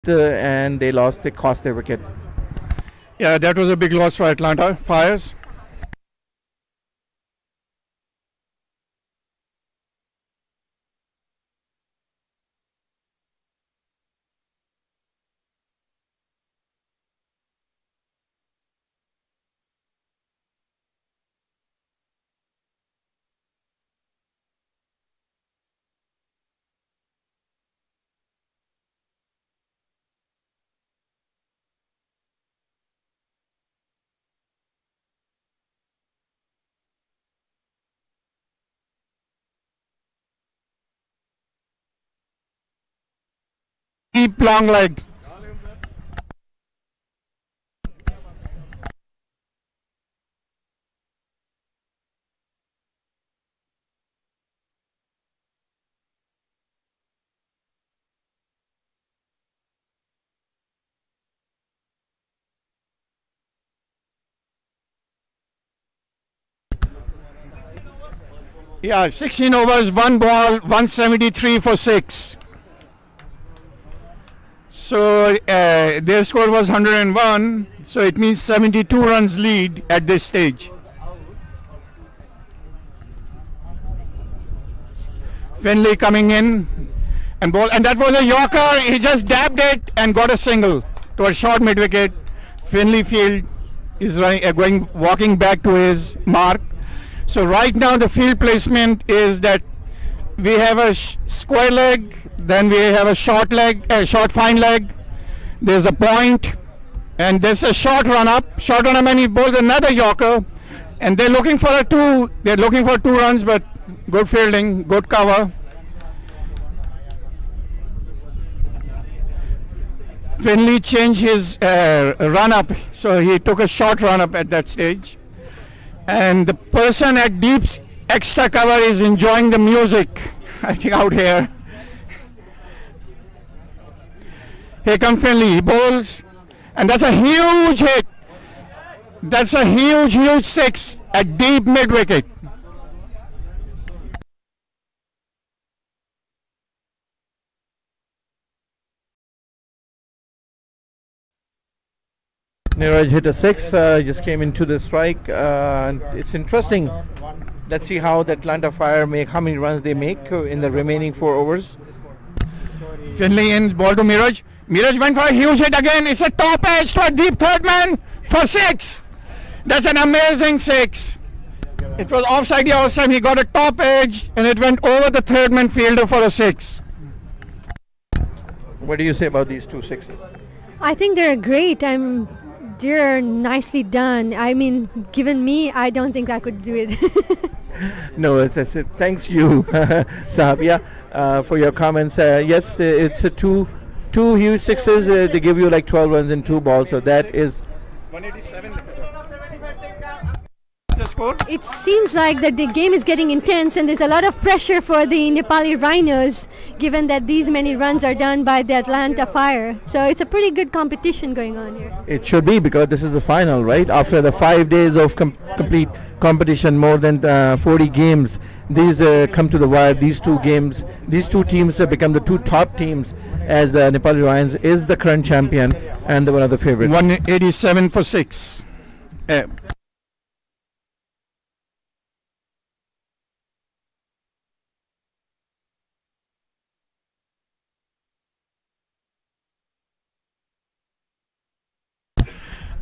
and they lost. They cost their wicket. Yeah, that was a big loss for Atlanta Fires. Deep long leg. Yeah, 16 overs, one ball, 173 for 6. So their score was 101, so it means 72 runs lead at this stage. Finley coming in and ball, and that was a Yorker. He just dabbed it and got a single to a short mid wicket. Finley field is running, walking back to his mark. So right now the field placement is that we have a square leg, then we have a short leg, short fine leg. There's a point, and there's a short run up. Short run up, and he bowls another Yorker, and they're looking for a two. They're looking for 2 runs, but good fielding, good cover. Finley changed his run up, so he took a short run up at that stage. And the person at deep extra cover is enjoying the music, I think, out here. Here comes Finley, he bowls, and that's a huge hit. That's a huge, huge 6 at deep mid wicket. Neeraj hit a 6, just came into the strike. And it's interesting. Let's see how the Atlanta Fire how many runs they make in the remaining 4 overs. Finley in, ball to Miraj. Miraj went for a huge hit again. It's a top edge to a deep third man for 6. That's an amazing 6. It was offside the outside. He got a top edge and it went over the third man fielder for a 6. What do you say about these 2 sixes? I think they're great. They're nicely done. I mean, given me, I don't think I could do it. No, it's thanks you, Sahab, for your comments. Yes, it's a two huge 6s. They give you like 12 runs in 2 balls, so that is 187. Score? It seems like that the game is getting intense and there's a lot of pressure for the Nepali Rhinos, given that these many runs are done by the Atlanta Fire. So it's a pretty good competition going on here. It should be, because this is the final, right? After the 5 days of complete competition, more than 40 games, these come to the wire. These 2 games, these 2 teams have become the 2 top teams, as the Nepali Lions is the current champion and one of the favorites. 187 for 6.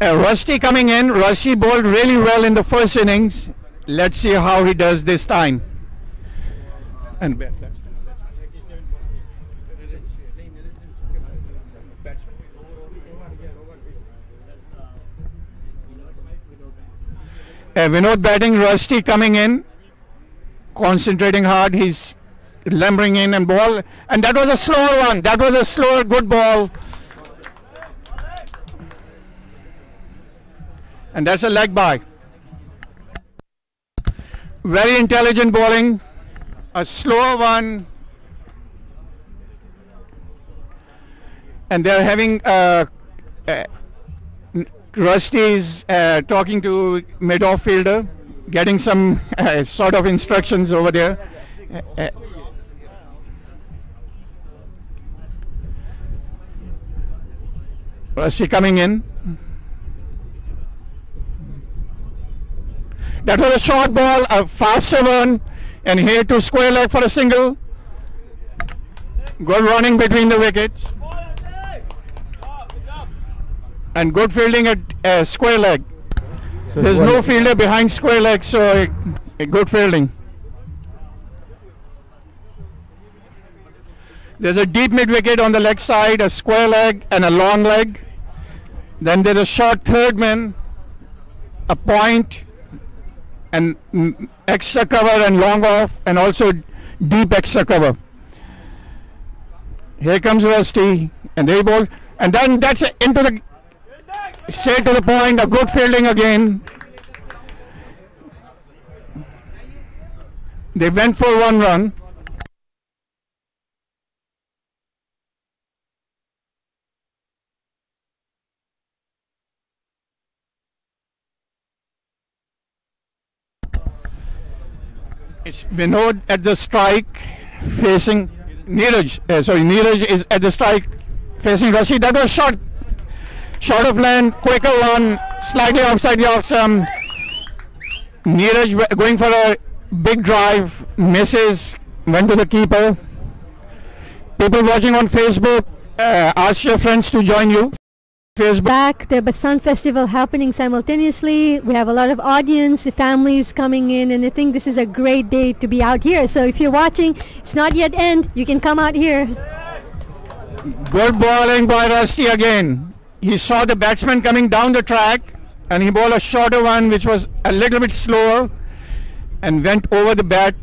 Rusty coming in. Rusty bowled really well in the first innings. Let's see how he does this time. And Vinod batting, Rusty coming in, concentrating hard. He's lumbering in and ball, and that was a slower one. That was a slower, good ball. And that's a leg by. Very intelligent bowling. A slower one. And they're having Rusty's talking to mid-off fielder, getting some sort of instructions over there. Rusty coming in. That was a short ball, a faster one, and here to square leg for a single. Good running between the wickets. And good fielding at square leg. So There's no fielder behind square leg, so a good fielding. There's a deep mid wicket on the leg side, a square leg and a long leg. Then there's a short third man, a point, and extra cover and long off, and also deep extra cover. Here comes Rusty, and they both, and then that's into the straight to the point. A good fielding again. They went for 1 run. It's Vinod at the strike, facing Neeraj. Neeraj is at the strike, facing Rusty. That was short of land, quicker one, slightly outside the off stump. Neeraj going for a big drive, misses, went to the keeper. People watching on Facebook, ask your friends to join you. Facebook. Back, the Basant Festival happening simultaneously. We have a lot of audience, families coming in, and I think this is a great day to be out here. So if you're watching, it's not yet end. You can come out here. Good bowling by Rusty again. He saw the batsman coming down the track, and he bowled a shorter one which was a little bit slower and went over the bat,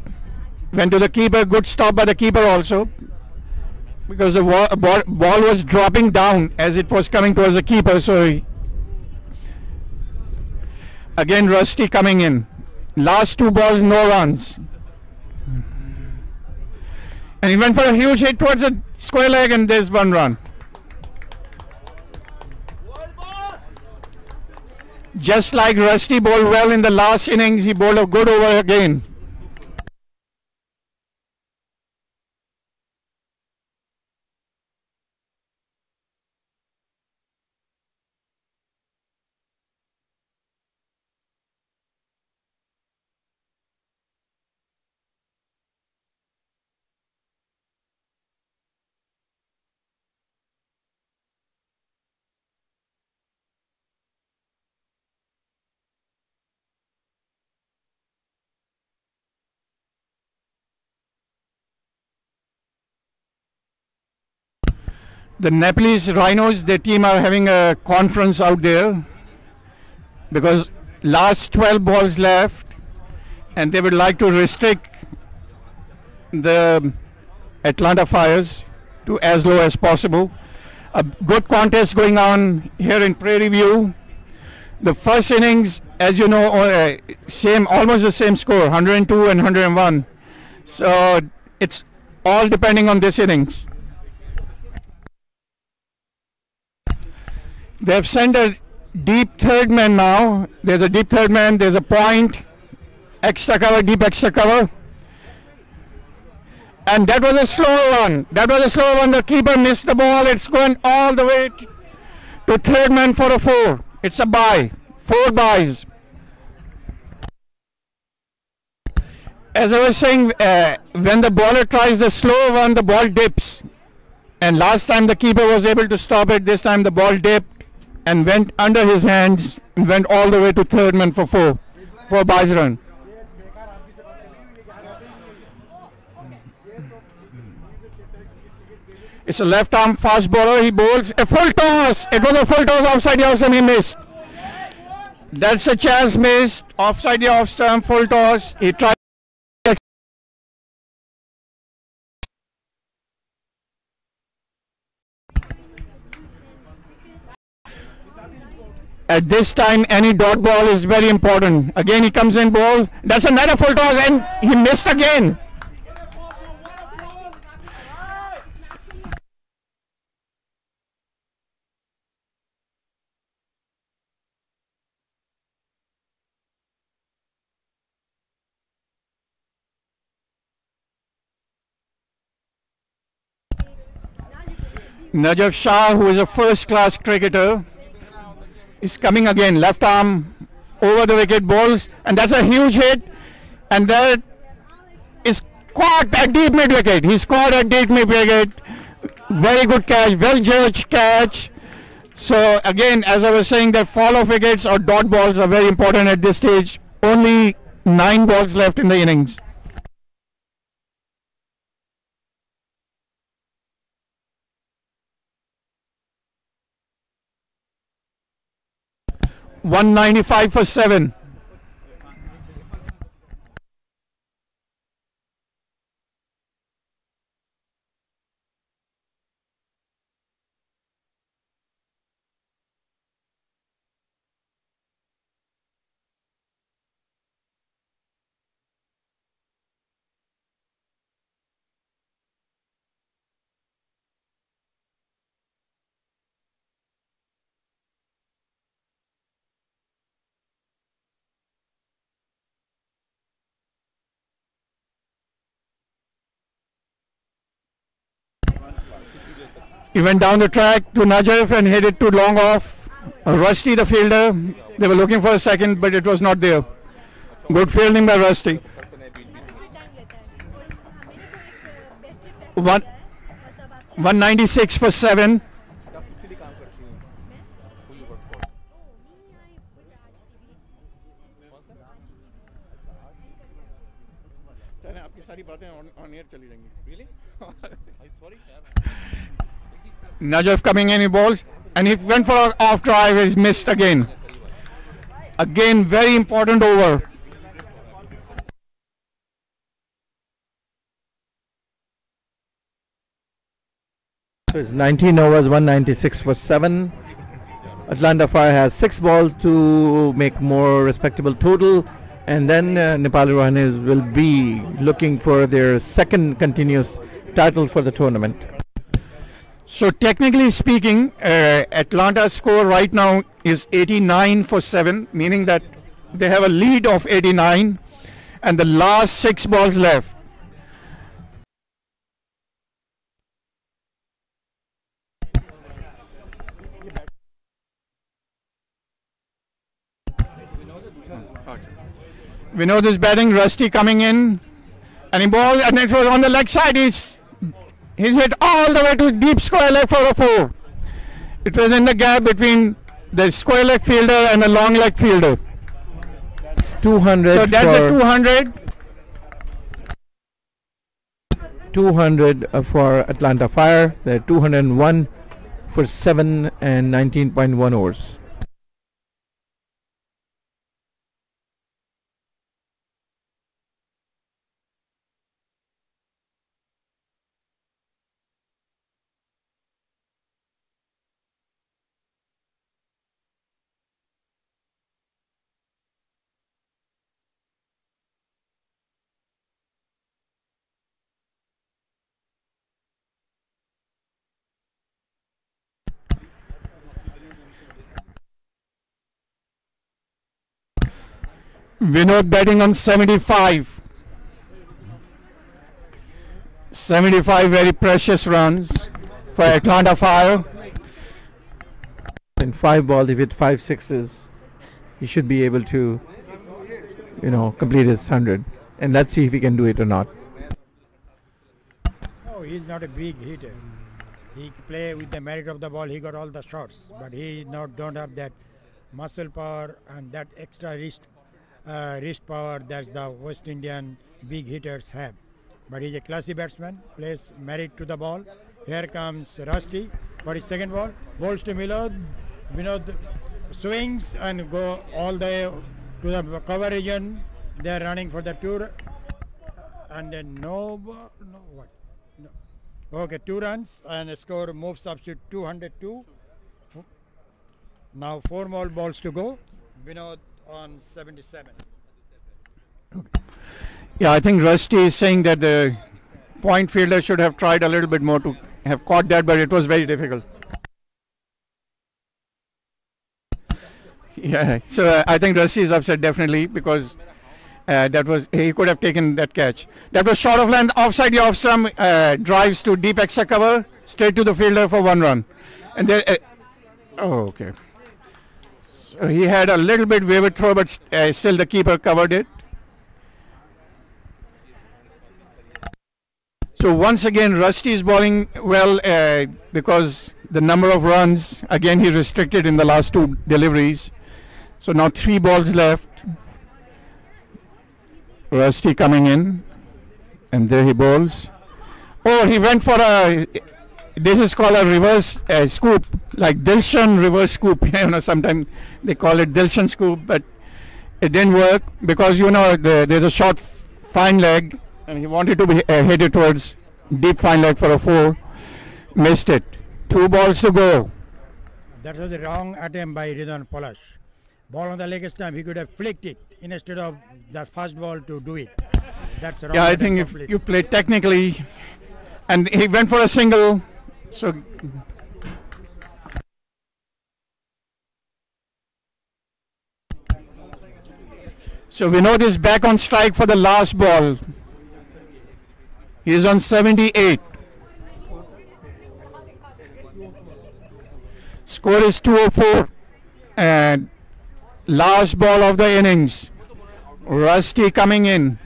went to the keeper. Good stop by the keeper also, because the ball was dropping down as it was coming towards the keeper. So again Rusty coming in. Last 2 balls, no runs. And he went for a huge hit towards the square leg, and there's 1 run. Just like Rusty bowled well in the last innings, he bowled a good over again. The Nepalese Rhinos, their team are having a conference out there because last 12 balls left, and they would like to restrict the Atlanta Fires to as low as possible. A good contest going on here in Prairie View. The first innings, as you know, almost the same score, 102 and 101. So it's all depending on this innings. They have sent a deep third man now. There's a deep third man, there's a point, extra cover, deep extra cover. And that was a slow one. The keeper missed the ball. It's going all the way to third man for a 4. It's a bye. 4 byes. As I was saying, when the bowler tries the slow one, the ball dips. And last time the keeper was able to stop it. This time the ball dipped and went under his hands and went all the way to third man for 4 byes run. It's a left arm fast bowler. He bowls a full toss. It was a full toss outside the off stump. He missed. That's a chance missed. Offside the off stump, full toss. He tried. At this time, any dot ball is very important. Again, he comes in ball. That's another full toss, and he missed again. Najaf Shah, who is a first-class cricketer, is coming again. Left arm over the wicket, balls, and that's a huge hit. And that is caught at deep mid-wicket. He scored at deep mid-wicket. Very good catch, well-judged catch. So again, as I was saying, that fall of wickets or dot balls are very important at this stage. Only 9 balls left in the innings. $195 for 7. He went down the track to Najaf and hit it too long off. Rusty, the fielder, they were looking for a second, but it was not there. Good fielding by Rusty. 196 for 7. Najaf coming in, he balls, and he went for an off drive, he's missed again. Again, very important over. So it's 19 overs, 196 for 7. Atlanta Fire has 6 balls to make more respectable total, and then Nepali Rhinos will be looking for their second continuous title for the tournament. So technically speaking, Atlanta's score right now is 89 for 7, meaning that they have a lead of 89 and the last 6 balls left. Vinod is batting, Rusty coming in, and he ball, and it was on the leg side. He's hit all the way to deep square leg for a 4. It was in the gap between the square leg fielder and the long leg fielder. It's 200. So that's a 200. 200 for Atlanta Fire. They're 201 for 7 and 19.1 overs. Vinod batting on 75. 75 very precious runs for Atlanta Fire. In 5 balls, if it 5 sixes, he should be able to, complete his 100. And let's see if he can do it or not. No, he's not a big hitter. He play with the merit of the ball. He got all the shots, but he don't have that muscle power and that extra wrist power that the West Indian big hitters have. But he's a classy batsman, plays merit to the ball. Here comes Rusty for his second ball. Balls to Vinod. Vinod swings and go all the way to the cover region. They're running for the tour. And then Okay, 2 runs and the score moves up to 202. Now 4 more balls to go. Vinod on 77. Okay. Yeah, I think Rusty is saying that the point fielder should have tried a little bit more to have caught that, but it was very difficult. Yeah, so I think Rusty is upset definitely because he could have taken that catch. That was short of length, offside the off stump, drives to deep extra cover, straight to the fielder for 1 run. And then, oh, okay. So he had a little bit wayward throw, but still the keeper covered it. So once again, Rusty is bowling well because the number of runs, again, he restricted in the last 2 deliveries. So now 3 balls left. Rusty coming in, and there he bowls. Oh, he went for a, this is called a reverse scoop, like Dilshan reverse scoop. You know, sometimes they call it Dilshan scoop, but it didn't work because, you know, there's a short fine leg, and he wanted to be hit it towards deep fine leg for a 4. Missed it. 2 balls to go. That was the wrong attempt by Ridwan Polash. Ball on the leg stump, he could have flicked it instead of the first ball to do it. That's wrong. Yeah, I think if you play technically, and he went for a single, so Vinod is back on strike for the last ball. He is on 78. Score is 204, and last ball of the innings. Rusty coming in,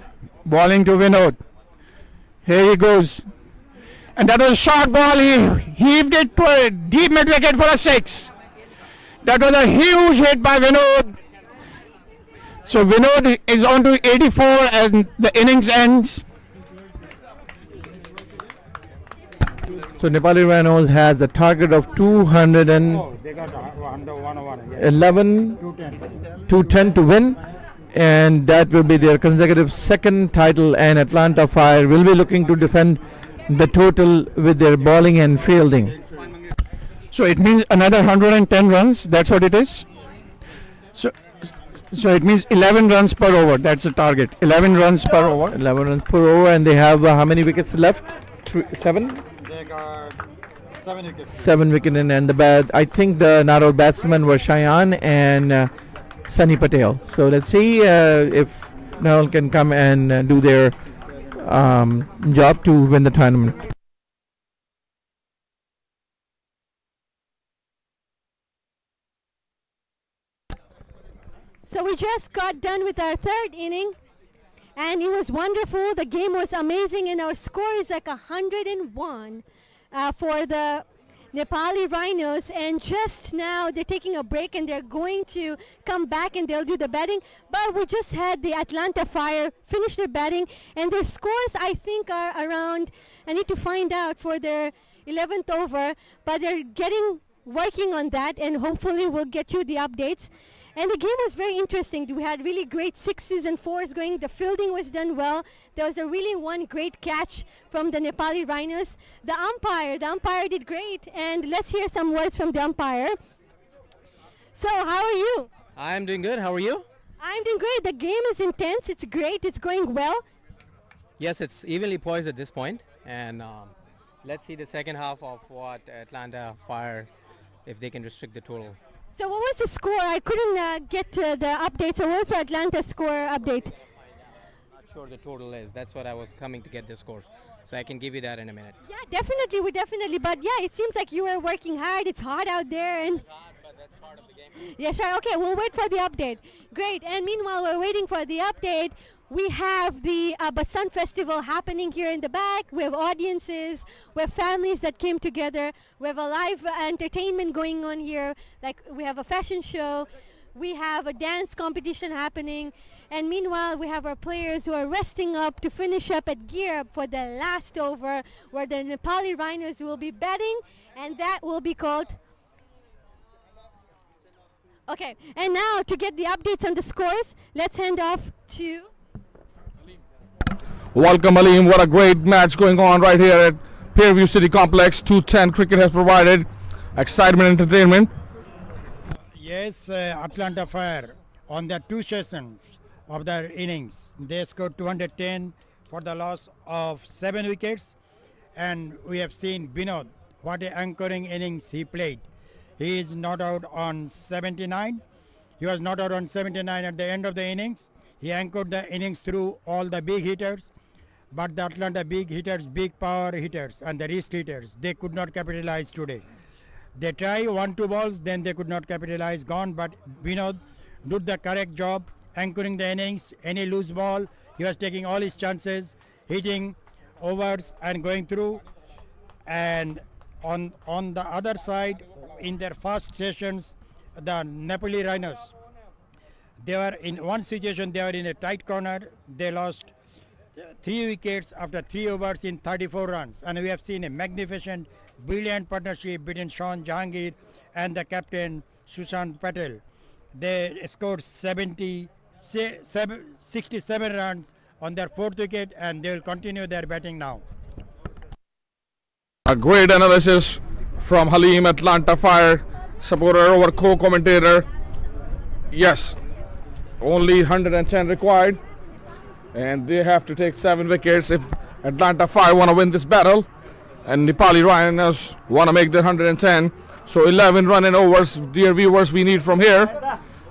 bowling to Vinod. Here he goes. And that was a short ball. He heaved it to a deep mid wicket for a 6. That was a huge hit by Vinod. So Vinod is on to 84 and the innings ends. So Nepali Rhinos has a target of 211, they got under 101. 210 to win, and that will be their consecutive 2nd title, and Atlanta Fire will be looking to defend the total with their bowling and fielding. So it means another 110 runs. That's what it is. So it means 11 runs per over. That's the target. 11 runs per over. 11 runs per over, and they have how many wickets left? 7? They got 7 wickets. 7 wickets in, and the bat. I think the narrow batsmen were Cheyenne and Sunny Patel. So let's see if Nahal can come and do their job to win the tournament. So we just got done with our 3rd inning, and it was wonderful. The game was amazing, and our score is like 101 for the Nepali Rhinos. And just now they're taking a break, and they're going to come back and they'll do the batting. But we just had the Atlanta Fire finish their batting, and their scores I think are around, I need to find out for their 11th over, but they're working on that, and hopefully we'll get you the updates. And the game was very interesting. We had really great 6s and 4s going. The fielding was done well. There was a really one great catch from the Nepali Rhinos. The umpire did great. And let's hear some words from the umpire. So how are you? I'm doing good. How are you? I'm doing great. The game is intense. It's great. It's going well. Yes, it's evenly poised at this point. And let's see the second half of what Atlanta Fire, if they can restrict the total. So what was the score? I couldn't get the update. So what's the Atlanta score update? I'm not sure the total is. That's what I was coming to get the scores. So I can give you that in a minute. Yeah, definitely. But yeah, it seems like you were working hard. It's hot out there. And it's hot, but that's part of the game. Yeah, sure. Okay, we'll wait for the update. Great. And meanwhile, we're waiting for the update. We have the Basant Festival happening here in the back. We have audiences, we have families that came together. We have a live entertainment going on here. Like we have a fashion show. We have a dance competition happening. And meanwhile, we have our players who are resting up to finish up at gear up for the last over, where the Nepali Rhinos will be batting, and that will be called... Okay, and now to get the updates on the scores, let's hand off to... Welcome, Aleem. What a great match going on right here at Fairview City Complex. 210 Cricket has provided excitement and entertainment. Yes, Atlanta Fire on the 2 sessions of their innings, they scored 210 for the loss of 7 wickets. And we have seen Vinod, what an anchoring innings he played. He is not out on 79. He was not out on 79 at the end of the innings. He anchored the innings through all the big hitters. but the Atlanta big hitters, big power hitters and the wrist hitters, they could not capitalize today. They try 1-2 balls, then they could not capitalize, gone, but Vinod did the correct job anchoring the innings. Any loose ball, he was taking all his chances, hitting overs and going through. And on the other side, in their first sessions, the Nepali Rhinos, they were in one situation, they were in a tight corner. They lost 3 wickets after 3 overs in 34 runs. And we have seen a magnificent, brilliant partnership between Sean Jahangir and the captain Sushant Patel. They scored 67 runs on their 4th wicket, and they will continue their batting now. A great analysis from Halim, Atlanta Fire supporter over co-commentator. Yes, only 110 required, and they have to take 7 wickets if Atlanta Fire want to win this battle, and Nepali Rhinos want to make their 110. So 11 running overs, dear viewers, we need from here.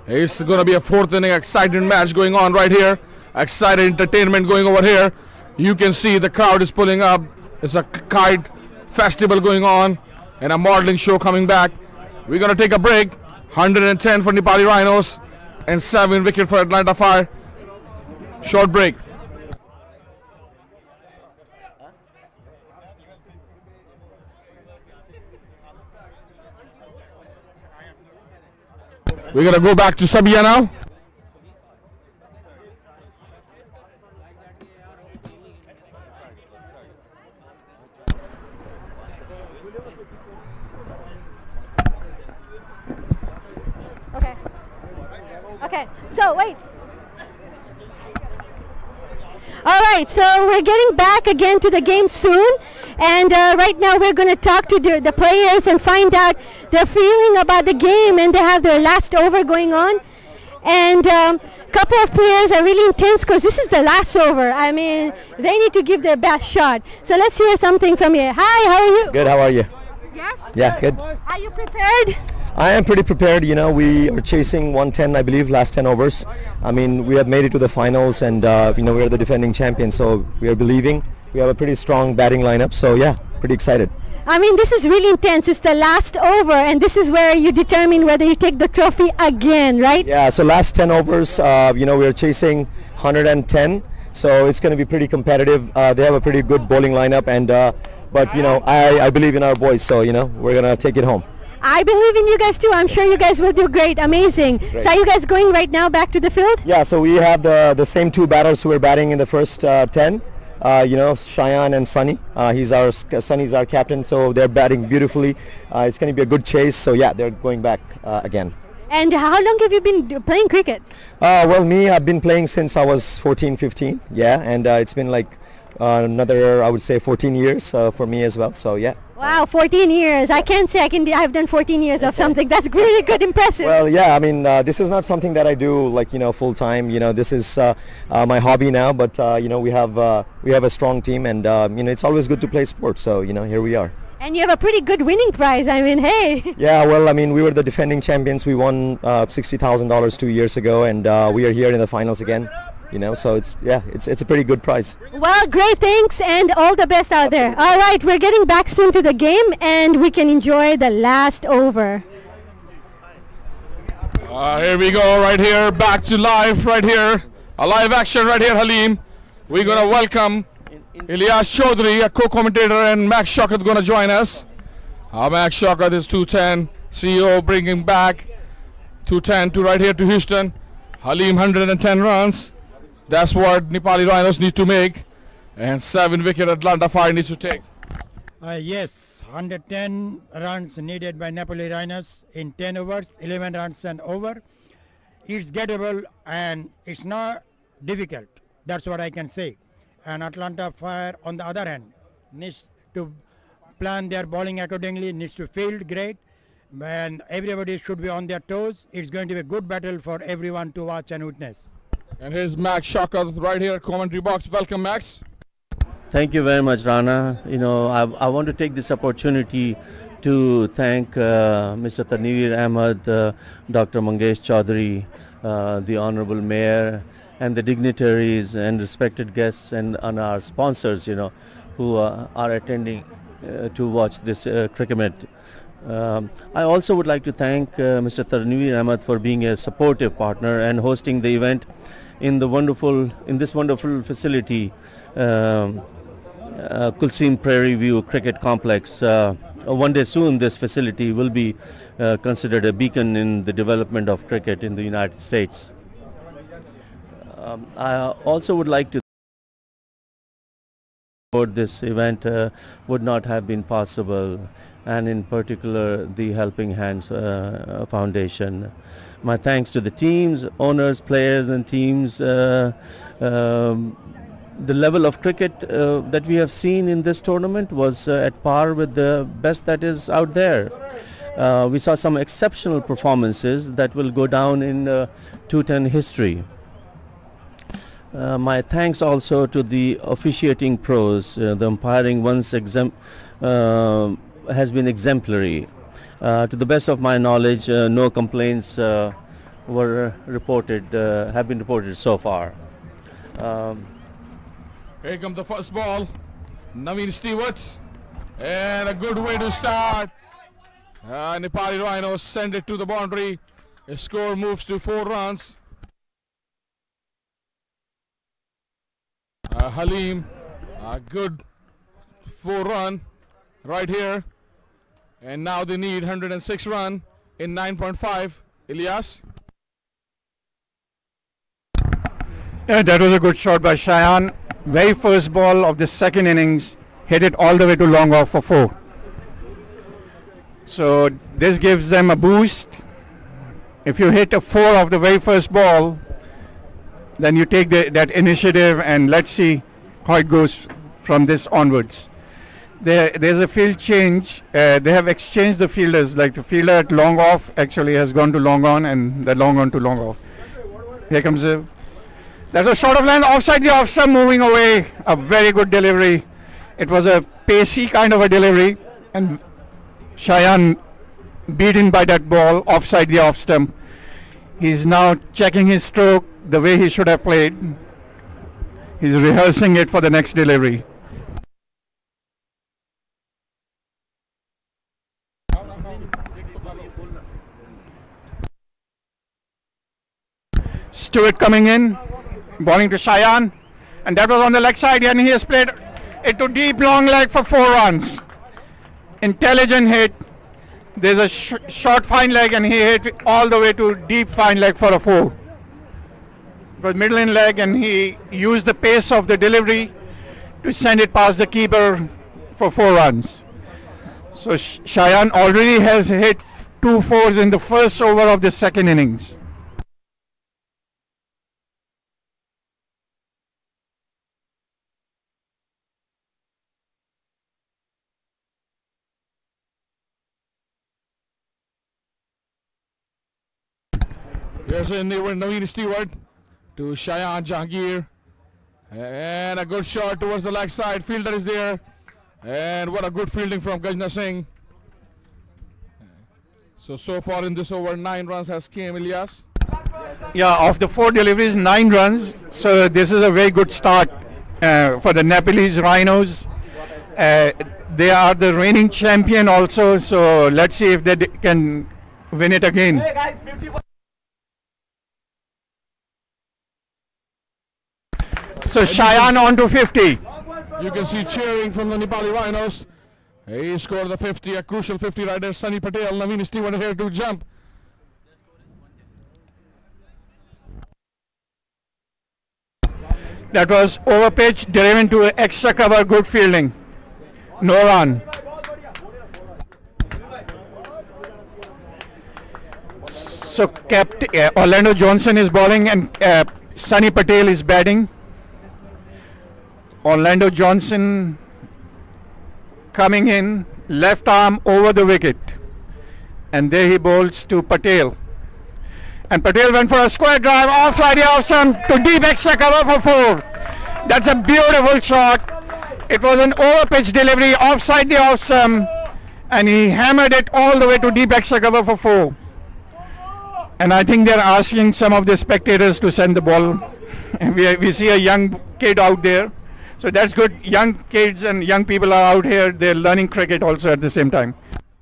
It's going to be a 4th inning exciting match going on right here. Excited entertainment going over here. You can see the crowd is pulling up. It's a kite festival going on and a modeling show coming back. We're going to take a break. 110 for Nepali Rhinos and 7 wicket for Atlanta Fire. Short break. We're going to go back to Sabia now. Okay, so wait. All right, so we're getting back again to the game soon, and right now we're going to talk to the players and find out their feeling about the game, and they have their last over going on, and a couple of players are really intense because this is the last over. I mean, they need to give their best shot. So let's hear something from you. Hi, how are you? Good, how are you? Yes? Yeah, good. Are you prepared? I am pretty prepared. You know, we are chasing 110, I believe, last 10 overs. I mean, we have made it to the finals, and you know, we are the defending champions, so we are believing. We have a pretty strong batting lineup, so yeah, pretty excited. I mean, this is really intense. It's the last over, and this is where you determine whether you take the trophy again, right? Yeah, so last 10 overs, you know, we are chasing 110, so it's going to be pretty competitive. They have a pretty good bowling lineup, and but you know, I believe in our boys, so you know, we're going to take it home. I believe in you guys too. I'm sure you guys will do great. Amazing. Great. So are you guys going right now back to the field? Yeah, so we have the same 2 batters who were batting in the first 10. You know, Cheyenne and Sunny. Sunny's our captain, so they're batting beautifully. It's going to be a good chase, so yeah, they're going back again. And how long have you been playing cricket? Well, me, I've been playing since I was 14, 15, yeah, and it's been like another, I would say, 14 years for me as well, so yeah. Wow, 14 years. I can't say I've done 14 years of something. That's really good, impressive. Well, yeah, I mean, this is not something that I do like, you know, full time. You know, this is my hobby now, but you know, we have a strong team, and you know, it's always good to play sports, so you know, here we are. And you have a pretty good winning prize. I mean, hey. Yeah, well, I mean, we were the defending champions. We won $60,000 2 years ago, and we are here in the finals again. You know, so it's a pretty good prize. Well, great, thanks, and all the best out there. All right, we're getting back soon to the game, and we can enjoy the last over. Here we go, right here, back to live, right here, a live action right here, Halim. We're gonna welcome Ilyas Chaudhary, a co-commentator, and Max Shaukat gonna join us. Max Shaukat is 210, CEO, bringing back 210 to right here to Houston. Halim 110 runs. That's what Nepali Rhinos need to make, and 7 wicket Atlanta Fire needs to take. Yes, 110 runs needed by Nepali Rhinos in 10 overs, 11 runs and over. It's gettable and it's not difficult. That's what I can say. And Atlanta Fire, on the other hand, needs to plan their bowling accordingly, needs to field great, and everybody should be on their toes. It's going to be a good battle for everyone to watch and witness. And here's Max Shaukat right here, commentary box. Welcome, Max. Thank you very much, Rana. You know, I want to take this opportunity to thank Mr. Tanveer Ahmed, Dr. Mangesh Chaudhary, the Honorable Mayor, and the dignitaries and respected guests and our sponsors, who are attending to watch this cricket match. I also would like to thank Mr. Tanveer Ahmed for being a supportive partner and hosting the event in this wonderful facility, Kulsim Prairie View Cricket Complex. One day soon this facility will be considered a beacon in the development of cricket in the United States. I also would like to support this event would not have been possible, and in particular the Helping Hands Foundation. My thanks to the teams, owners, players and teams. The level of cricket that we have seen in this tournament was at par with the best that is out there. We saw some exceptional performances that will go down in 210 history. My thanks also to the officiating pros. The umpiring once has been exemplary. To the best of my knowledge, no complaints have been reported so far. Here comes the first ball. Naveen Stewart. And a good way to start. Nepali Rhinos send it to the boundary. The score moves to 4 runs. Halim, a good 4-run right here. And now they need 106 run in 9.5. Ilyas. Yeah, that was a good shot by Cheyenne. Very first ball of the second innings, hit it all the way to long off for 4. So this gives them a boost. If you hit a 4 of the very first ball, then you take that initiative, and let's see how it goes from this onwards. There's a field change. They have exchanged the fielders, like the fielder at long off actually has gone to long on, and the long on to long off. Here comes there's a short of land offside the off stump, moving away. A very good delivery. It was a pacey kind of a delivery, and Cheyenne beaten by that ball offside the off stump. He's now checking his stroke the way he should have played. He's rehearsing it for the next delivery. Stewart coming in, bowling to Cheyenne, and that was on the leg side, and he has played it to deep long leg for 4 runs. Intelligent hit. There's a short fine leg, and he hit it all the way to deep fine leg for a 4. It was middle in leg, and he used the pace of the delivery to send it past the keeper for 4 runs. So Cheyenne already has hit 2 4s in the first over of the second innings. Here's Naveen Stewart to Cheyenne Jahangir. And a good shot towards the leg side. Fielder is there. And what a good fielding from Gajna Singh. So far in this over, 9 runs has came, Ilyas. Yeah, of the 4 deliveries, 9 runs. So this is a very good start for the Nepalese Rhinos. They are the reigning champion also. So let's see if they can win it again. Hey guys, so Cheyenne on to 50. You can see cheering from the Nepali Rhinos. He scored the 50, a crucial 50 right there. Sunny Patel, Naveen Stewart here to jump. That was over pitch, driven to extra cover, good fielding. No run. So Orlando Johnson is bowling, and Sunny Patel is batting. Orlando Johnson coming in, left arm over the wicket, and there he bowls to Patel, and Patel went for a square drive offside the off stump to deep extra cover for 4. That's a beautiful shot. It was an over pitch delivery offside the off stump, and he hammered it all the way to deep extra cover for 4. And I think they're asking some of the spectators to send the ball And we see a young kid out there. So that's good. Young kids and young people are out here. They're learning cricket also at the same time.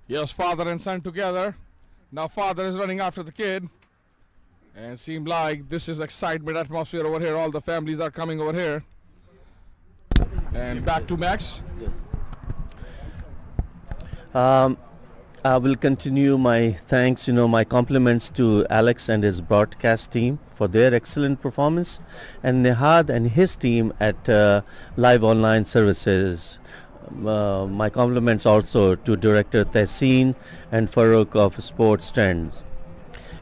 Yes, father and son together. Now father is running after the kid. And seems like this is excitement atmosphere over here. All the families are coming over here. And back to Max. I will continue my thanks, my compliments to Alex and his broadcast team for their excellent performance, and Nihad and his team at Live Online Services. My compliments also to Director Tehseen and Farooq of Sports Trends.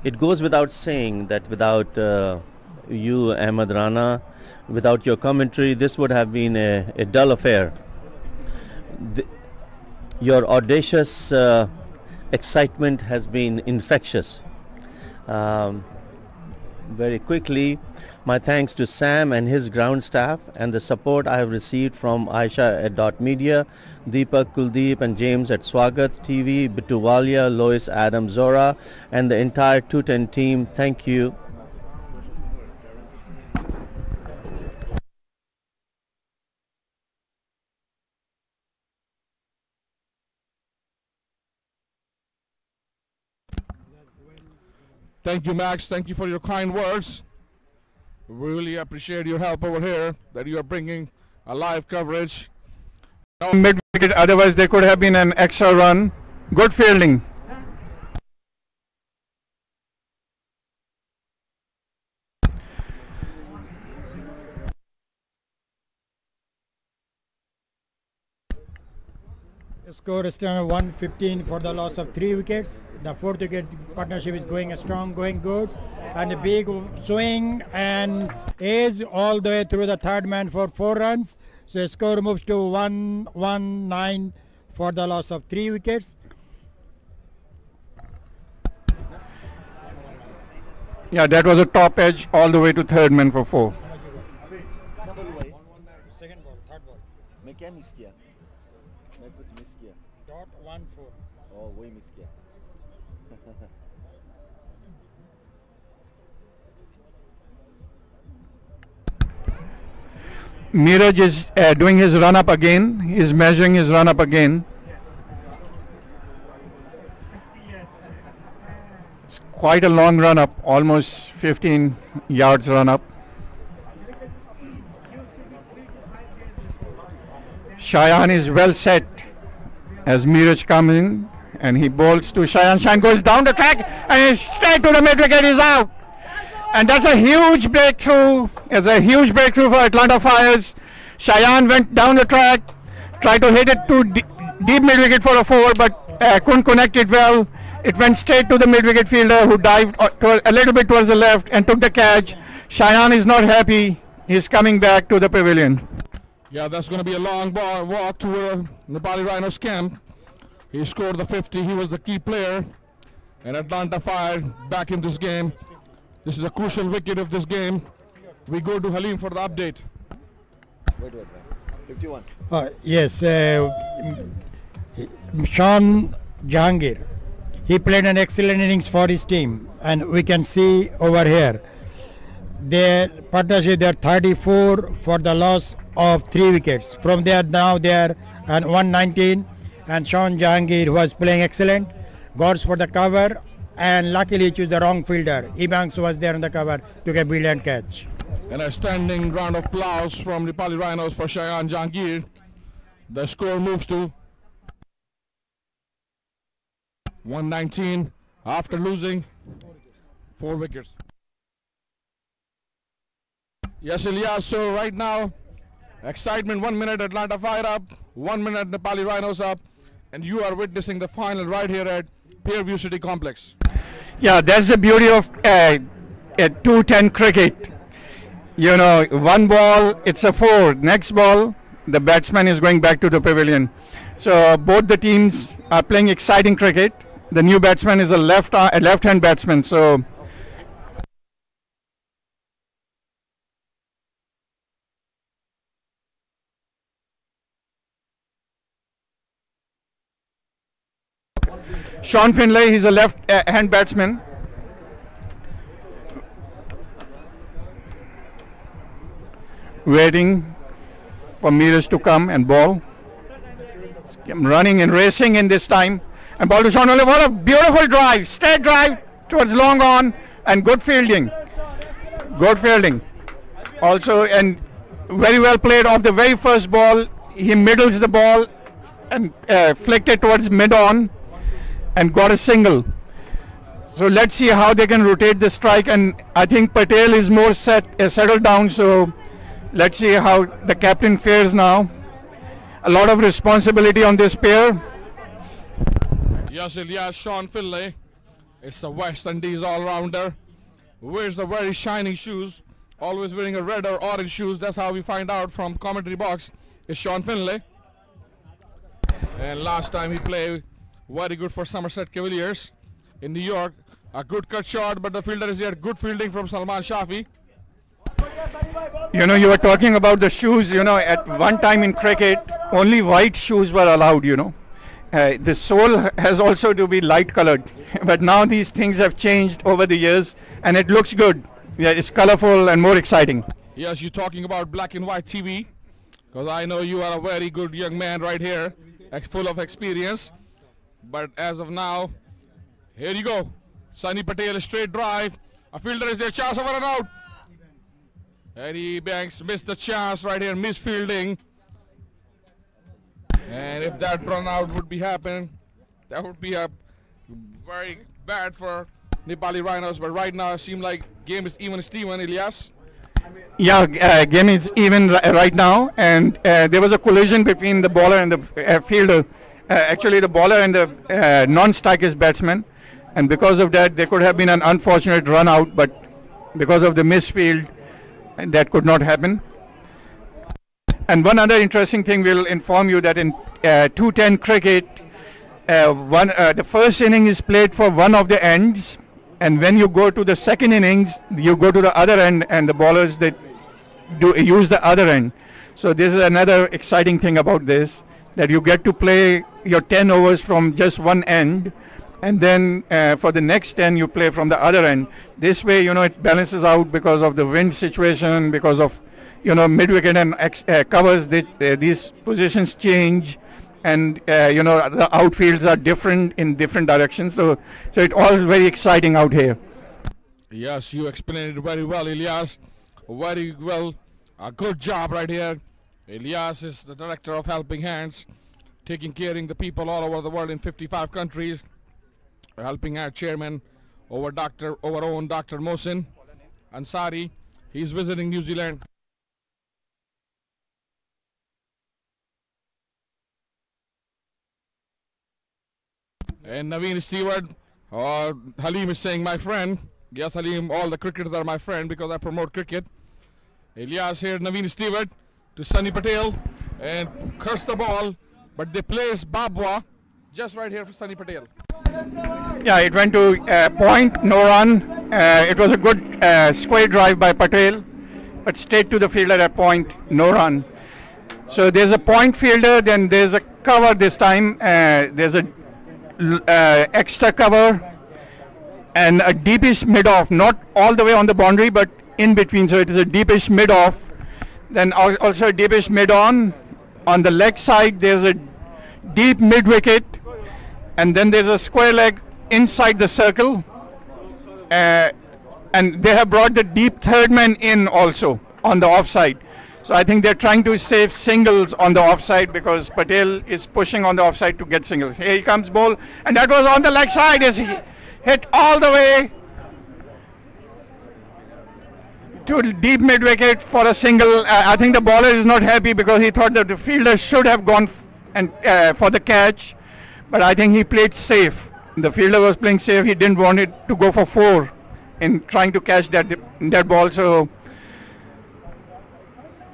It goes without saying that without you, Ahmed Rana, without your commentary, this would have been a dull affair. Your audacious excitement has been infectious. Very quickly, my thanks to Sam and his ground staff and the support I have received from Aisha at Dot Media, Deepak, Kuldeep and James at Swagat TV, Bittu Walia, Lois, Adam, Zora and the entire 210 team. Thank you. Thank you, Max. Thank you for your kind words. We really appreciate your help over here, that you are bringing a live coverage. Mid-wicket, otherwise there could have been an extra run. Good fielding. Score is 115 for the loss of 3 wickets. The 4th wicket partnership is going strong, going good, and a big swing and is all the way through the 3rd man for 4 runs. So score moves to 119 for the loss of 3 wickets. Yeah, that was a top edge all the way to 3rd man for 4. Second ball, 3rd ball. मैं क्या miss किया? मैं कुछ miss किया. .14. Oh, वही miss किया. Miraj is doing his run up again. He is measuring his run up again. It's quite a long run up, almost 15 yards run up. Shayan is well set as Miraj comes in and he bowls to Shayan. Shayan goes down the track and he's straight to the mid wicket. He's out. And that's a huge breakthrough. It's a huge breakthrough for Atlanta Fires. Shayan went down the track, tried to hit it to deep mid wicket for a 4, but couldn't connect it well. It went straight to the mid wicket fielder who dived a little bit towards the left and took the catch. Shayan is not happy. He's coming back to the pavilion. Yeah, that's going to be a long ball walk to Nepali Rhinos camp. He scored the 50. He was the key player. And Atlanta Fire back in this game. This is a crucial wicket of this game. We go to Halim for the update. Wait, 51. Yes, Sean Jahangir. He played an excellent innings for his team, and we can see over here their partnership. They are 34 for the loss of 3 wickets. From there now they are at 119, and Sean Jahangir, who was playing excellent, goes for the cover, and luckily he chose the wrong fielder. Ebanks was there on the cover, took a brilliant catch. And a standing round of applause from Nepali Rhinos for Shayan Jahangir. The score moves to 119 after losing 4 wickets. Yes, Ilyas, so right now, excitement, 1 minute Atlanta Fire up, 1 minute Nepali Rhinos up, and you are witnessing the final right here at Fairview City Complex. Yeah, that's the beauty of 210 cricket. You know, 1 ball, it's a 4. Next ball, the batsman is going back to the pavilion. So both the teams are playing exciting cricket. The new batsman is a left-hand batsman. So Sean Finlay, he's a left-hand batsman. waiting for meters to come and ball. Running and racing in this time. And ball to Sean Finley. What a beautiful drive. Straight drive towards long on and good fielding. Good fielding. Also, and very well played off the very first ball. He middles the ball and flicked it towards mid on and got a single. So let's see how they can rotate the strike, and I think Patel is more settled down, so let's see how the captain fares now. A lot of responsibility on this pair. Yes, Ilyas, Sean Finley. It's a West Indies all-rounder. Wears the very shiny shoes, always wearing a red or orange shoes. That's how we find out from commentary box. It's Sean Finley. And last time he played, very good for Somerset Cavaliers in New York. A good cut shot, but the fielder is here. Good fielding from Salman Shafi. You know, you were talking about the shoes. You know, at one time in cricket, only white shoes were allowed, you know. The sole has also to be light colored. But now these things have changed over the years, and it looks good. Yeah, it's colorful and more exciting. Yes, you're talking about black and white TV, because I know you are a very good young man right here, full of experience. But as of now, here you go. Sunny Patel, a straight drive. A fielder is there, chance of a run out. Eddie Banks missed the chance right here, misfielding. And if that run out would be happening, that would be a very bad for Nepali Rhinos. But right now it seems like game is even Steven, Ilyas. Yeah, game is even right now, and there was a collision between the bowler and the fielder. Actually, the bowler and the non-strikers batsman. And because of that, there could have been an unfortunate run out, but because of the misfield, that could not happen. And one other interesting thing, we'll inform you that in 210 cricket, the first inning is played for one of the ends, and when you go to the second innings, you go to the other end, and the bowlers that use the other end. So this is another exciting thing about this, that you get to play your 10 overs from just one end, and then for the next 10 you play from the other end. This way, you know, it balances out because of the wind situation, because of, you know, mid-wicket and covers, these positions change, and you know, the outfields are different in different directions, so it's all very exciting out here. Yes, you explained it very well, Ilyas. Very well, a good job right here. Ilyas is the director of Helping Hands, taking care of the people all over the world in 55 countries. Helping Hand chairman over own Dr. Mohsin Ansari. He's visiting New Zealand. And Naveen Stewart, Halim is saying my friend. Yes, Halim, all the cricketers are my friend because I promote cricket. Ilyas here, Naveen Stewart to Sunny Patel, and curse the ball, but they place Babwa just right here for Sunny Patel. Yeah, it went to point, no run. It was a good square drive by Patel, but straight to the fielder at point, no run. So there's a point fielder, then there's a cover this time. There's a extra cover and a deepish mid-off, not all the way on the boundary, but in between. So it is a deepish mid-off. Then also a deepish mid-on. On the leg side, there's a deep mid-wicket. And then there's a square leg inside the circle, and they have brought the deep third man in also on the offside. So I think they're trying to save singles on the offside because Patel is pushing on the offside to get singles. Here comes ball, and that was on the leg side as he hit all the way to deep mid wicket for a single. I think the bowler is not happy because he thought that the fielder should have gone and for the catch. But I think he played safe. The fielder was playing safe. He didn't want it to go for 4 in trying to catch that ball. So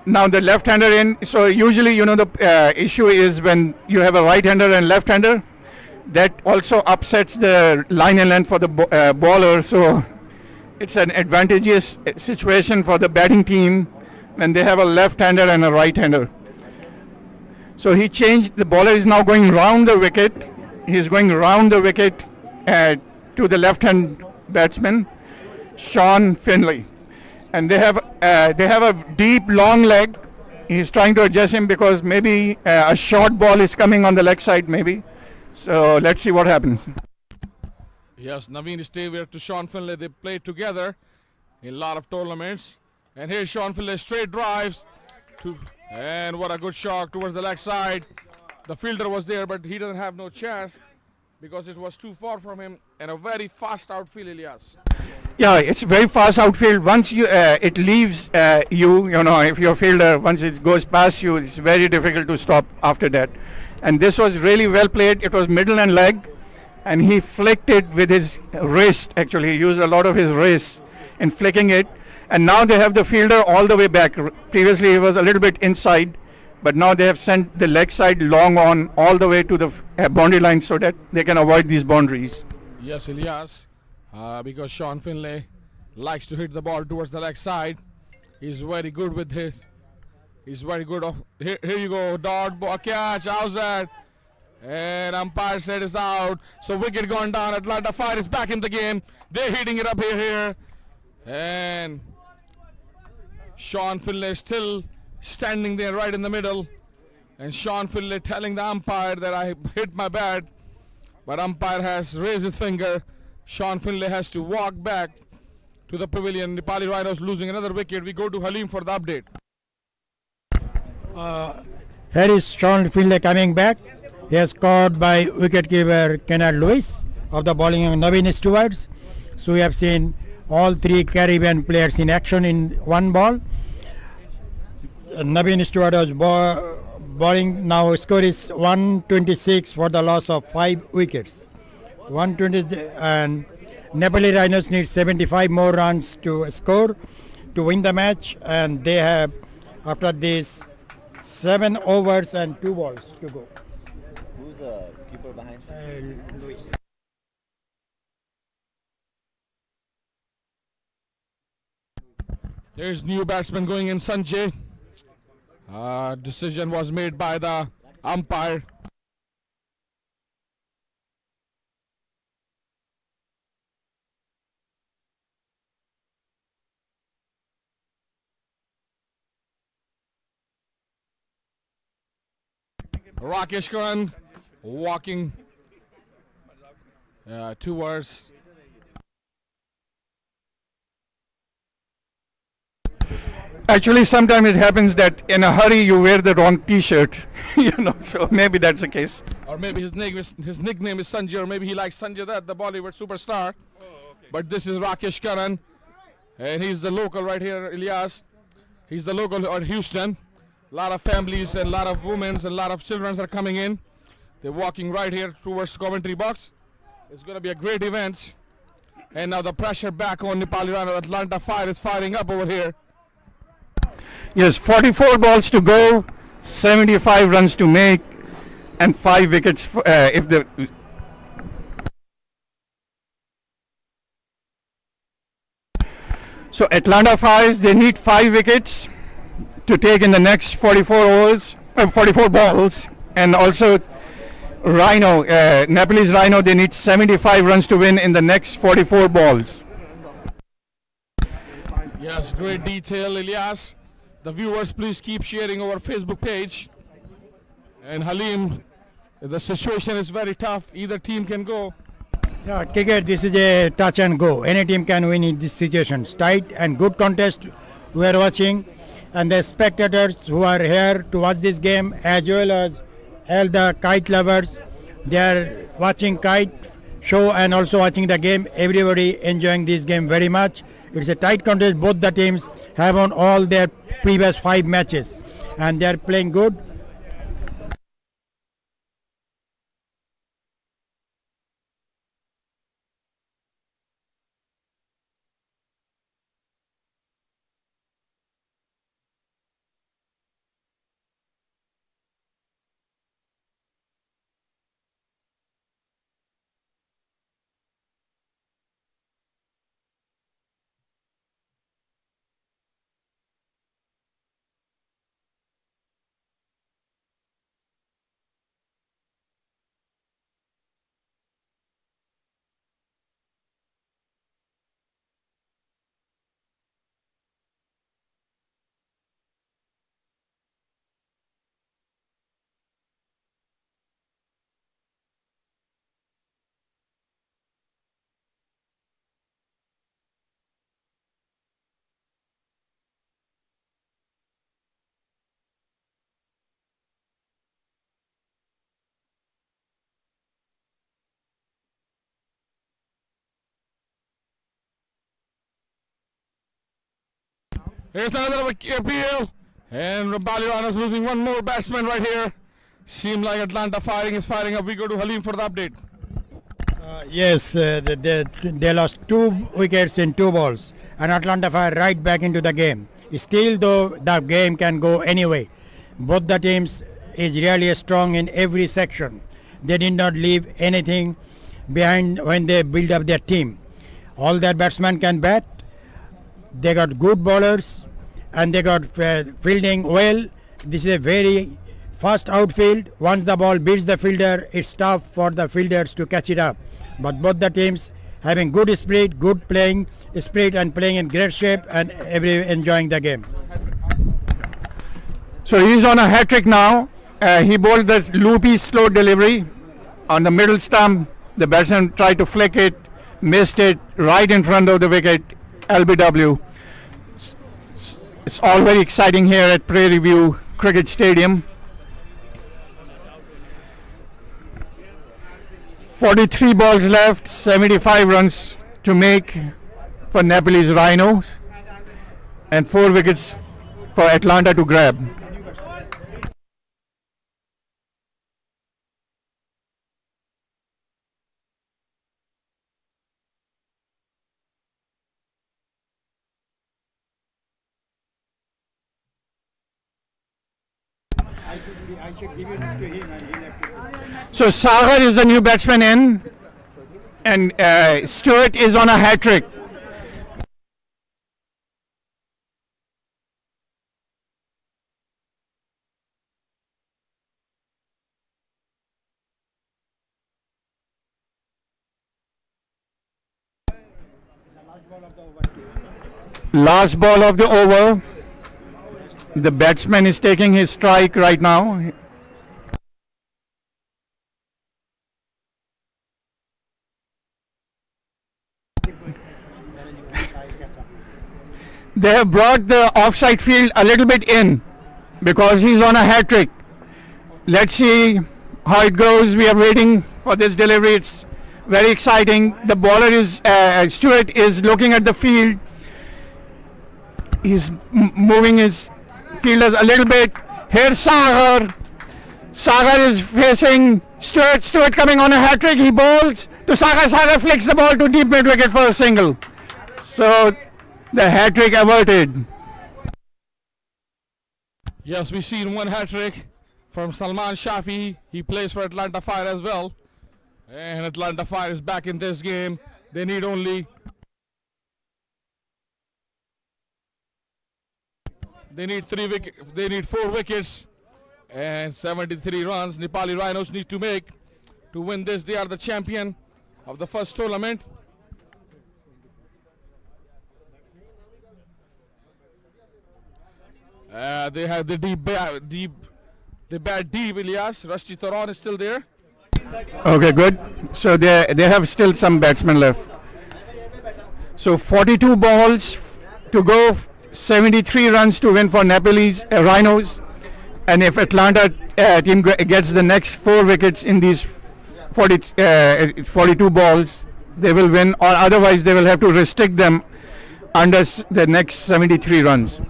now the left-hander in. So usually, you know, the issue is when you have a right-hander and left-hander, that also upsets the line and length for the bowler. So it's an advantageous situation for the batting team when they have a left-hander and a right-hander. So he changed. The bowler is now going round the wicket. He's going round the wicket to the left-hand batsman, Sean Finley. And they have they have a deep, long leg. He's trying to adjust him because maybe a short ball is coming on the leg side, maybe. So let's see what happens. Yes, Naveen Stavier to Sean Finlay. They played together in a lot of tournaments. And here's Sean Finlay, straight drives. And what a good shot towards the leg side. The fielder was there, but he doesn't have no chance because it was too far from him. And a very fast outfield, Ilyas. Yeah, it's very fast outfield. Once it leaves you know, if your fielder, once it goes past you, it's very difficult to stop after that. And this was really well played. It was middle and leg, and he flicked it with his wrist. Actually, he used a lot of his wrist in flicking it. And now they have the fielder all the way back. Previously, he was a little bit inside, but now they have sent the leg side long on all the way to the boundary line so that they can avoid these boundaries. Yes, Ilyas. Because Sean Finlay likes to hit the ball towards the leg side. He's very good with his. He's very good. Here you go. Dot ball catch. How's that? And umpire said it's out. So wicket gone down. Atlanta Fire is back in the game. They're hitting it up here. And Sean Finlay still standing there right in the middle. And Sean Finlay telling the umpire that I hit my bat. But umpire has raised his finger. Sean Finlay has to walk back to the pavilion. Nepali Rhinos losing another wicket. We go to Halim for the update. Here is Sean Finlay coming back. He is caught by wicketkeeper Kenneth Lewis of the bowling of Naveen Stewards. So we have seen all three Caribbean players in action in one ball. Naveen Stewart was bowling. Now score is 126 for the loss of 5 wickets. 120, and Nepali Rhinos need 75 more runs to score to win the match, and they have after this 7 overs and 2 balls to go. Who's the keeper behind? Luis. There's new batsman going in, Sanjay. Decision was made by the umpire. Rakesh Karan walking towards. Actually, sometimes it happens that in a hurry you wear the wrong T-shirt, you know. So maybe that's the case. Or maybe his nickname is Sanjay, or maybe he likes Sanjay Dutt, the Bollywood superstar. But this is Rakesh Karan, and he's the local right here, Ilyas. He's the local at Houston. A lot of families and a lot of women and a lot of children are coming in. They're walking right here towards commentary box. It's going to be a great event. And now the pressure back on Nepali Rhino. Atlanta Fire is firing up over here. Yes, 44 balls to go, 75 runs to make, and 5 wickets if the. So Atlanta Fires, they need 5 wickets to take in the next 44 overs, 44 balls, and also Rhino, Nepalese Rhino, they need 75 runs to win in the next 44 balls. Yes, great detail, Ilyas. The viewers, please keep sharing our Facebook page. And Halim, the situation is very tough. Either team can go. Yeah, cricket, this is a touch and go. Any team can win in this situation. Tight and good contest we are watching. And the spectators who are here to watch this game, as well as all the kite lovers, they are watching kite show and also watching the game. Everybody enjoying this game very much. It's a tight contest. Both the teams have won all their previous 5 matches, and they are playing good. Here's another appeal. And Nepali Rhinos losing one more batsman right here. Seems like Atlanta is firing up. We go to Halim for the update. Yes, they lost 2 wickets in 2 balls, and Atlanta Fire right back into the game. Still, though, the game can go anyway. Both the teams is really strong in every section. They did not leave anything behind when they build up their team. All their batsmen can bat. They got good bowlers, and they got fielding well. This is a very fast outfield. Once the ball beats the fielder, it's tough for the fielders to catch it up. But both the teams having good spirit, good playing spirit, and playing in great shape, and enjoying the game. So he's on a hat trick now. He bowled this loopy slow delivery on the middle stump. The batsman tried to flick it, missed it right in front of the wicket. LBW. It's all very exciting here at Prairie View Cricket Stadium. 43 balls left, 75 runs to make for Nepalese Rhinos, and 4 wickets for Atlanta to grab. So Sagar is the new batsman in, and Stewart is on a hat trick. Last ball of the over. The batsman is taking his strike right now. They have brought the offside field a little bit in because he's on a hat trick. Let's see how it goes. We are waiting for this delivery. It's very exciting. The bowler is Stewart is looking at the field. He's moving his fielders a little bit. Here's Sagar. Sagar is facing Stewart. Stewart coming on a hat trick. He bowls to Sagar. Sagar flicks the ball to deep mid wicket for a single. So the hat trick averted. Yes, we've seen one hat trick from Salman Shafi. He plays for Atlanta Fire as well. And Atlanta Fire is back in this game. They need only... They need 4 wickets and 73 runs. Nepali Rhinos need to make to win this. They are the champion of the first tournament. They have the bat deep, Ilyas. Rusty Taran is still there. Okay, good. So they have still some batsmen left. So 42 balls to go, 73 runs to win for Nepalese Rhinos. And if Atlanta team gets the next 4 wickets in these 42 balls, they will win, or otherwise they will have to restrict them under the next 73 runs.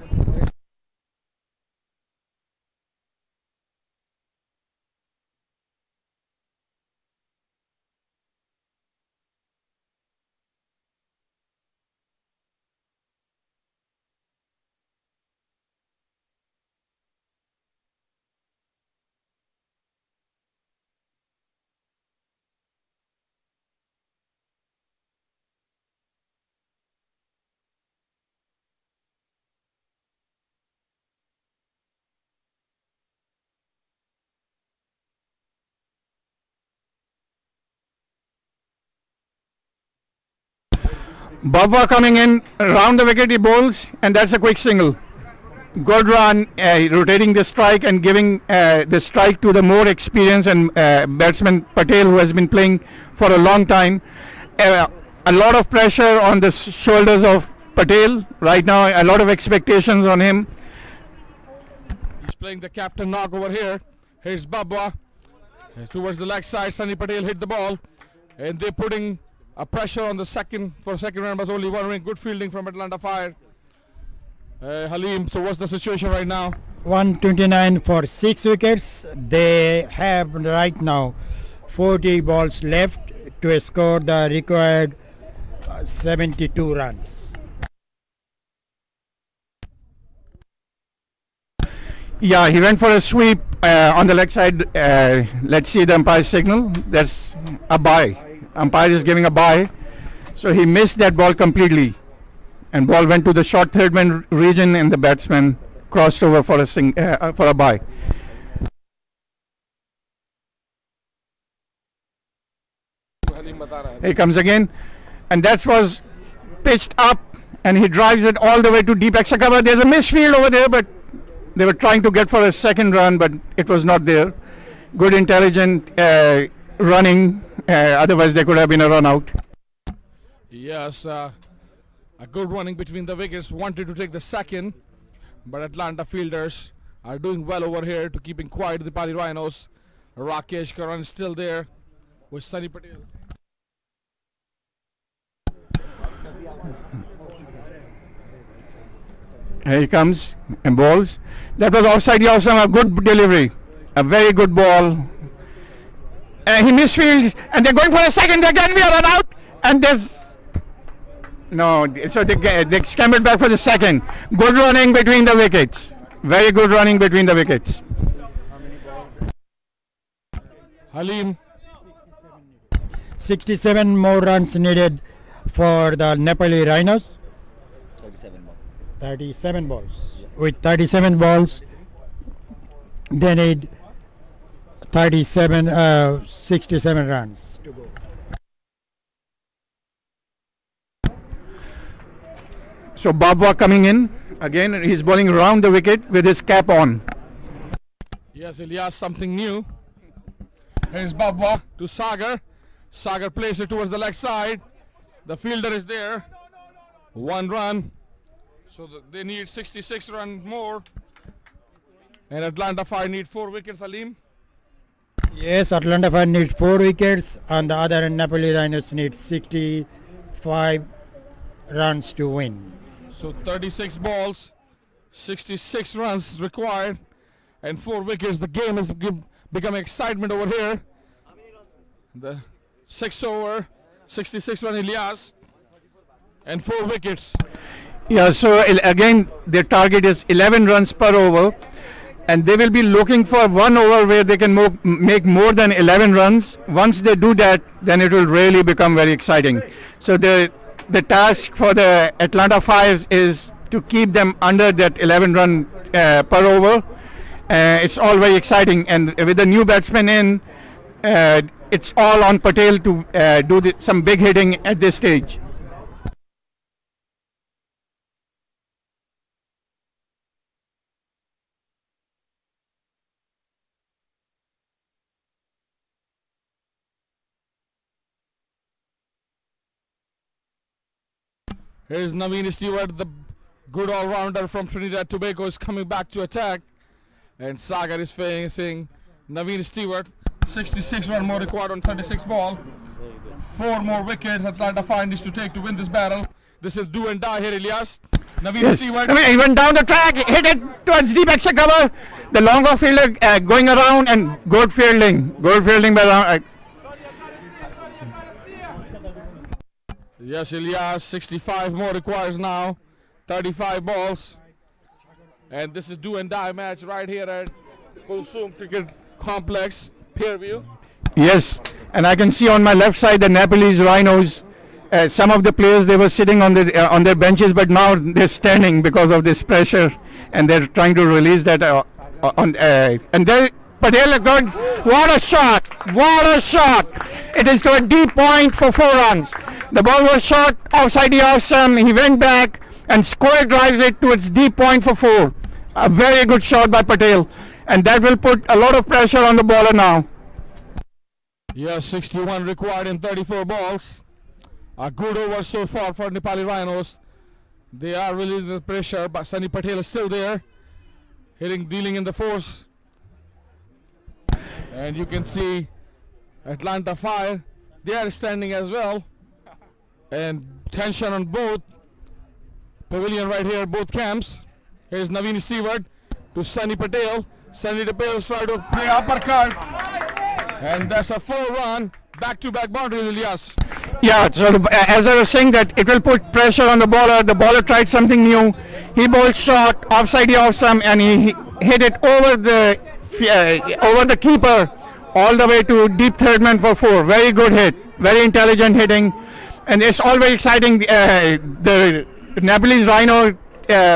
Babwa coming in around the wicket, he bowls, and that's a quick single. Good run, rotating the strike and giving the strike to the more experienced and batsman Patel, who has been playing for a long time. A lot of pressure on the shoulders of Patel right now, a lot of expectations on him. He's playing the captain knock over here. Here's Babwa towards the leg side. Sunny Patel hit the ball, and they're putting a pressure on the second run, but only 1 run. Good fielding from Atlanta Fire. Halim, so what's the situation right now? 129 for 6 wickets. They have right now 40 balls left to score the required 72 runs. Yeah, he went for a sweep on the leg side. Let's see the umpire's signal. That's a bye. Umpire is giving a bye. So he missed that ball completely. And ball went to the short third man region and the batsman crossed over for a bye. He comes again. And that was pitched up and he drives it all the way to deep extra cover. There's a misfield over there, but they were trying to get for a second run, but it was not there. Good, intelligent running. Otherwise, there could have been a run out. Yes, a good running between the wickets. Wanted to take the second, but Atlanta fielders are doing well over here to keeping quiet the Nepali Rhinos. Rakesh Karan is still there with Sunny Patel. Here he comes and balls. That was outside Yawsam, a good delivery. A very good ball. He misfields and they're going for a second. There can be a run out. And there's... No, so they scampered back for the second. Good running between the wickets. Very good running between the wickets. Halim. 67 more runs needed for the Nepali Rhinos. 37 balls. With 37 balls, they need 67 runs to go. So Babwa coming in again. He's bowling around the wicket with his cap on. Yes, Ilyas, something new. Here's Babwa to Sagar. Sagar plays it towards the leg side. The fielder is there. 1 run. So they need 66 runs more. And Atlanta Fire need 4 wickets, Halim. Yes, Atlanta Fire needs 4 wickets. On the other end, Nepali Rhinos need 65 runs to win. So 36 balls, 66 runs required, and 4 wickets. The game has becoming excitement over here. The 6 over, 66 run Ilyas, and 4 wickets. Yeah, so again their target is 11 runs per over, and they will be looking for 1 over where they can make more than 11 runs. Once they do that, then it will really become very exciting. So the task for the Atlanta Fires is to keep them under that 11 run per over. It's all very exciting, and with the new batsman in, it's all on Patel to do some big hitting at this stage. Here's Naveen Stewart, the good all-rounder from Trinidad Tobago, is coming back to attack. And Sagar is facing Naveen Stewart. 66 run more required on 36 ball. 4 more wickets Atlanta Fire needs to take to win this battle. This is do and die here, Ilyas. Naveen Stewart. He went down the track, hit it towards deep extra cover. The longer fielder going around, and good fielding. Good fielding by Yes, Ilyas, 65 more requires now. 35 balls. And this is do and die match right here at Kulsum Cricket Complex, Fairview. Yes, and I can see on my left side the Nepalese Rhinos. Some of the players, they were sitting on their benches, but now they're standing because of this pressure, and they're trying to release that. And there, Patel, good. What a shot! What a shot! It is to a deep point for 4 runs. The ball was shot outside the off-stump. He went back and square drives it to its deep point for 4. A very good shot by Patel, and that will put a lot of pressure on the bowler now. Yes, 61 required in 34 balls. A good over so far for Nepali Rhinos. They are releasing the pressure, but Sunny Patel is still there, dealing in the force. And you can see Atlanta Fire, they are standing as well. And tension on both pavilion right here, both camps. Here's Naveen Stewart to Sunny Patel. Sunny Patel tries to play uppercut. And that's a 4-run. Back-to-back boundaries, Ilyas. Yeah, so as I was saying that it will put pressure on the bowler. The bowler tried something new. He bowled short, offside off some, and he hit it over the keeper all the way to deep third man for 4. Very good hit, very intelligent hitting, and it's all very exciting. The Nepalese Rhino,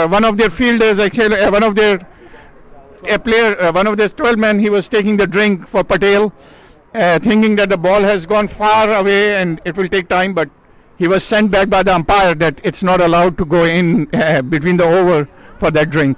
one of their fielders, actually one of their 12 men, he was taking the drink for Patel, thinking that the ball has gone far away and it will take time, but he was sent back by the umpire that it's not allowed to go in between the over for that drink.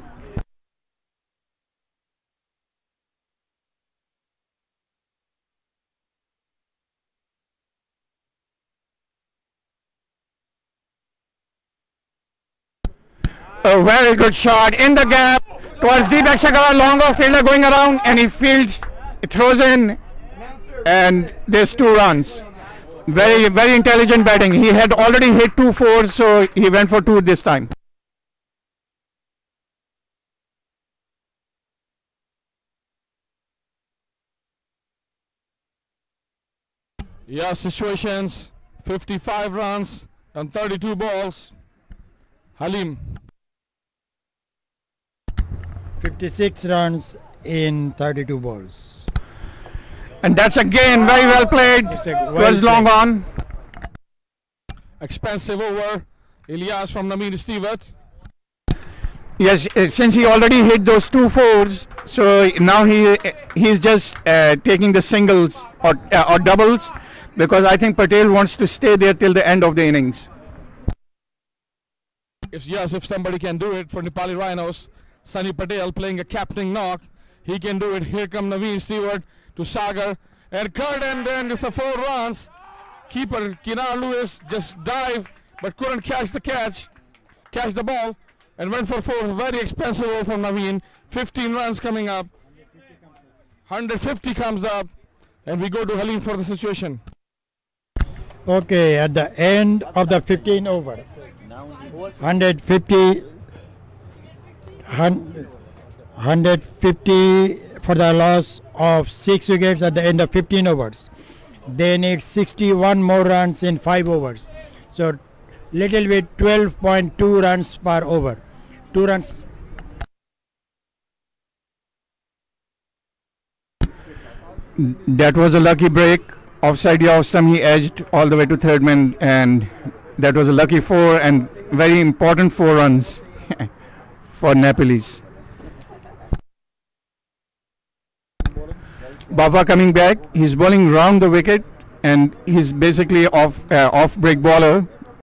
A very good shot in the gap towards Deepak Shakara, long off fielder going around, and he fields, throws in, and there's 2 runs. Very, very intelligent batting. He had already hit 2 4s, so he went for 2 this time. Yeah, situations, 55 runs and 32 balls. Halim. 56 runs in 32 balls. And that's again very well played. Well was long on. Expensive over. Ilyas from Naveen Stewart. Yes, since he already hit those 2 4s, so now he's just taking the singles or doubles, because I think Patel wants to stay there till the end of the innings. If somebody can do it for Nepali Rhinos, Sunny Patel playing a captaining knock, he can do it. Here comes Naveen Stewart to Sagar and cut, and then it's a 4 runs. Keeper Kinar Lewis just dived but couldn't catch the ball, and went for 4. Very expensive over from Naveen. 15 runs coming up. 150 comes up, and we go to Halim for the situation. Okay, at the end of the 15 over, 150 for the loss of 6 wickets at the end of 15 overs. They need 61 more runs in 5 overs. So little bit 12.2 runs per over. 2 runs. That was a lucky break. Offside Yawsam, he edged all the way to third man, and that was a lucky 4 and very important 4 runs for Nepalese. Baba coming back, he's bowling round the wicket, and he's basically off break bowler.